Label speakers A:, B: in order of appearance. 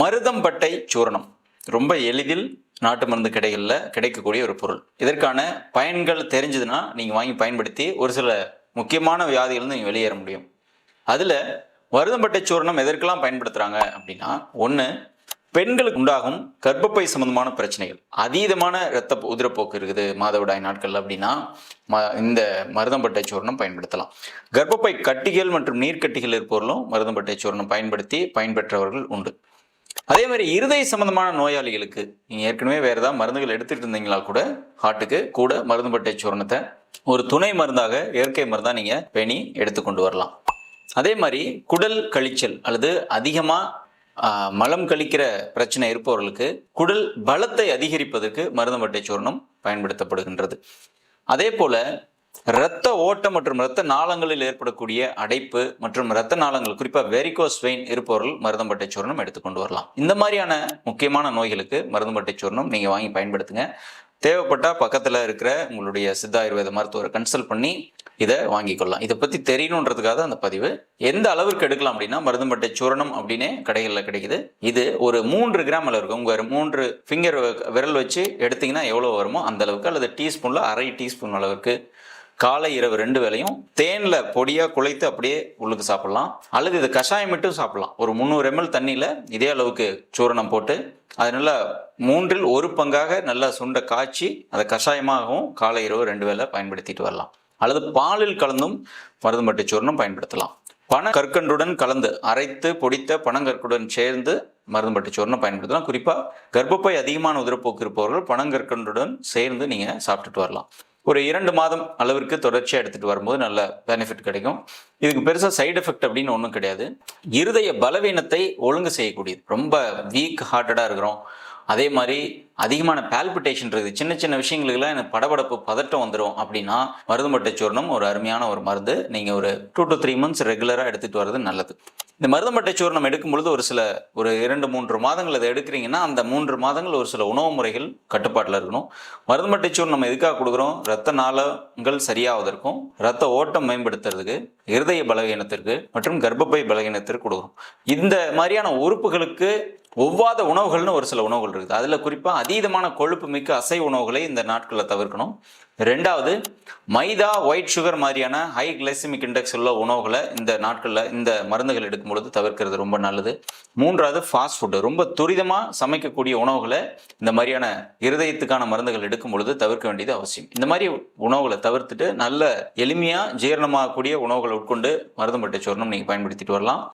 A: மருதம்பட்டை சூரணம் ரொம்ப எளிதில் நாட்டு மருந்து கடைகளில் கிடைக்கக்கூடிய ஒரு பொருள். இதற்கான பயன்கள் தெரிஞ்சதுன்னா நீங்கள் வாங்கி பயன்படுத்தி ஒரு சில முக்கியமான வியாதிகள் நீங்கள் வெளியேற முடியும். அதில் மருதம்பட்டை சூரணம் எதற்கெல்லாம் பயன்படுத்துகிறாங்க அப்படின்னா, ஒன்று, பெண்களுக்கு உண்டாகும் கர்ப்பப்பை சம்பந்தமான பிரச்சனைகள், அதீதமான இரத்த உதிரப்போக்கு இருக்குது மாதவிடாய் நாட்கள் அப்படின்னா இந்த மருதம்பட்டை சூரணம் பயன்படுத்தலாம். கர்ப்பப்பை கட்டிகள் மற்றும் நீர்க்கட்டிகள் இருப்பவர்களும் மருதம்பட்டை சூரணம் பயன்படுத்தி பயன்பெற்றவர்கள் உண்டு. அதே மாதிரி இருதய சம்பந்தமான நோயாளிகளுக்கு நீங்கள் ஏற்கனவே வேறு ஏதாவது மருந்துகள் எடுத்துகிட்டு இருந்தீங்களா கூட ஹார்ட்டுக்கு கூட மருதம்பட்டை சூரணத்தை ஒரு துணை மருந்தாக, இயற்கை மருந்தாக நீங்கள் பேணி எடுத்துக்கொண்டு வரலாம். அதே மாதிரி குடல் கழிச்சல் அல்லது அதிகமாக மலம் கழிக்கிற பிரச்சனை இருப்பவர்களுக்கு குடல் பலத்தை அதிகரிப்பதற்கு மருதம்பட்டை சூரணம் பயன்படுத்தப்படுகின்றது. அதே போல இரத்த ஓட்டம் மற்றும் இரத்த நாளங்களில் ஏற்படக்கூடிய அடைப்பு மற்றும் இரத்த நாளங்கள், குறிப்பாக வெரிகோஸ் வெயின் இருப்பவர்கள் மருதம்பட்டை சூரணம் எடுத்துக்கொண்டு வரலாம். இந்த மாதிரியான முக்கியமான நோய்களுக்கு மருதம்பட்டை சூரணம் நீங்கள் வாங்கி பயன்படுத்துங்க. தேவைப்பட்டால் பக்கத்தில் இருக்கிற உங்களுடைய சித்த ஆயுர்வேத மருத்துவரை கன்சல்ட் பண்ணி இதை வாங்கிக்கொள்ளலாம். இதை பற்றி தெரியணுன்றதுக்காக அந்த பதிவு. எந்த அளவிற்கு எடுக்கலாம் அப்படின்னா, மருதம்பட்டை சூரணம் அப்படின்னே கடைகளில் கிடைக்குது. இது ஒரு 3 கிராம் அளவு இருக்கும். உங்கள் 3 ஃபிங்கர் விரல் வச்சு எடுத்தீங்கன்னா எவ்வளோ வருமோ அந்த அளவுக்கு, அல்லது டீஸ்பூனில் அரை டீஸ்பூன் அளவுக்கு காலை இரவு 2 வேளையும் தேனில் பொடியாக குழைத்து அப்படியே உள்ளுக்கு சாப்பிட்லாம். அல்லது இதை கஷாயம் மட்டும் சாப்பிட்லாம். ஒரு 300 ml தண்ணியில் இதே அளவுக்கு சூரணம் போட்டு அது நல்லா 3ல் 1 பங்காக நல்லா சுண்ட காய்ச்சி அதை கஷாயமாகவும் காலை இரவு 2 வேளை பயன்படுத்திட்டு வரலாம். அல்லது பாலில் கலந்தும் மருதம்பட்டை சூரணம் பயன்படுத்தலாம். பனங்கற்கண்டுடன் கலந்து அரைத்து பொடித்த பனங்கற்கண்டுடன் சேர்ந்து மருதம்பட்டை சூரணம் பயன்படுத்தலாம். குறிப்பாக கர்ப்பப்பை அதிகமான உதிரப்போக்கு இருப்பவர்கள் பனங்கற்கண்டுடன் சேர்ந்து நீங்கள் சாப்பிட்டுட்டு வரலாம். ஒரு 2 மாதம் அளவிற்கு தொடர்ச்சியாக எடுத்துகிட்டு வரும்போது நல்ல பெனிஃபிட் கிடைக்கும். இதுக்கு பெருசாக சைடு எஃபெக்ட் அப்படின்னு ஒன்றும் கிடையாது. இருதய பலவீனத்தை ஒழுங்கு செய்யக்கூடியது. ரொம்ப வீக் ஹார்ட்டடாக இருக்கிறோம், அதே மாதிரி அதிகமான பால்பிட்டேஷன் இருக்குது, சின்ன சின்ன விஷயங்களுக்கெல்லாம் எனக்கு படபடப்பு பதட்டம் வந்துடும் அப்படின்னா மருதம்பட்டை சூரணம் ஒரு அருமையான ஒரு மருந்து. நீங்கள் ஒரு 2 to 3 months ரெகுலராக எடுத்துகிட்டு வர்றது நல்லது. இந்த மருதம்பட்டை சூரணம் எடுக்கும் பொழுது ஒரு 2-3 மாதங்கள் அதை எடுக்கிறீங்கன்னா அந்த 3 மாதங்கள் ஒரு சில உணவு முறைகள் கட்டுப்பாட்டில் இருக்கணும். மருதம்பட்டை சூரணம் நம்ம எதுக்காக கொடுக்குறோம்? இரத்த நாளங்கள் சரியாவதற்கும், இரத்த ஓட்டம் மேம்படுத்துறதுக்கு, இருதய பலவீனத்திற்கு மற்றும் கர்ப்பப்பை பலவீனத்திற்கு கொடுக்குறோம். இந்த மாதிரியான உறுப்புகளுக்கு ஒவ்வாத உணவுகள்னு ஒரு சில உணவுகள் இருக்குது. அதில் குறிப்பாக அதீதமான கொழுப்பு மிக்க அசைவ உணவுகளை இந்த நாட்களில் தவிர்க்கணும். 2வது, மைதா, ஒயிட் சுகர் மாதிரியான ஹை கிளைசிமிக் இண்டெக்ஸ் உள்ள உணவுகளை இந்த நாட்களில் இந்த மருந்துகள் எடுக்கும் பொழுது தவிர்க்கிறது ரொம்ப நல்லது. 3வது, ஃபாஸ்ட் ஃபுட்டு, ரொம்ப துரிதமாக சமைக்கக்கூடிய உணவுகளை இந்த மாதிரியான இருதயத்துக்கான மருந்துகள் எடுக்கும் பொழுது தவிர்க்க வேண்டியது அவசியம். இந்த மாதிரி உணவுகளை தவிர்த்துட்டு நல்ல எளிமையாக ஜீரணமாகக்கூடிய உணவுகளை உட்கொண்டு மருதம்பட்டை சூரணம் நீங்கள் பயன்படுத்திட்டு வரலாம்.